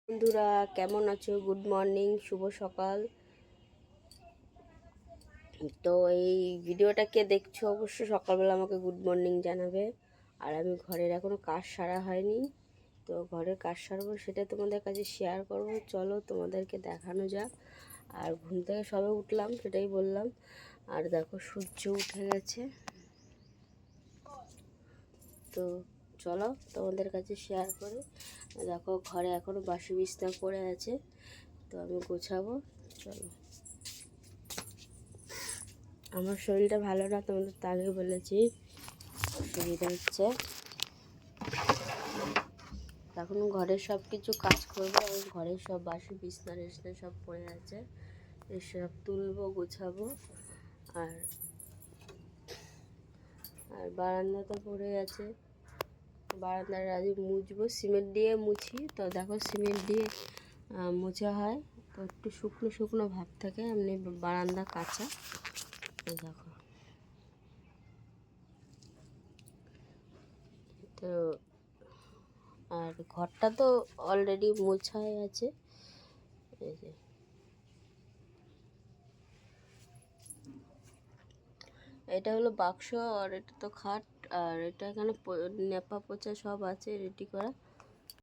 বন্ধুরা কেমন আছো? গুড মর্নিং, শুভ সকাল। তো এই ভিডিওটা কে দেখছো অবশ্যই সকালবেলা আমাকে গুড মর্নিং জানাবে। আর আমি ঘরের এখনও কাজ সারা হয়নি, তো ঘরের কাজ সারবো, সেটা তোমাদের কাছে শেয়ার করবো। চলো তোমাদেরকে দেখানো যাক। আর ঘুম থেকে সবে উঠলাম, সেটাই বললাম। আর দেখো সূর্য উঠে গেছে, তো চলো তোমাদের কাছে শেয়ার করি। দেখো ঘরে এখনও বাসি বিছনা পড়ে আছে, তো আমি গোছাবো। চলো, আমার শরীরটা ভালো না, তোমাদের তো আগে বলেছি। অসুবিধা হচ্ছে, এখন ঘরের সব কিছু কাজ করবো। এবং ঘরের সব বাসি বিছনা টিছনা সব পড়ে আছে, এসব তুলবো, গোছাবো। আর আর বারান্দাটা পড়ে আছে, বারান্দাটা আজ মুছবো, সিমেন্ট দিয়ে মুছি। তো দেখো সিমেন্ট দিয়ে মোছা হয় তো একটু শুকনো শুকনো ভাব থাকে, এমনি বারান্দা কাঁচা। দেখো, তো আর ঘরটা তো অলরেডি মোছাই আছে। এই যে এটা হলো বাক্স, আর এটা তো খাট। আর এটা এখানে নেপা পোচা সব আছে রেডি করা।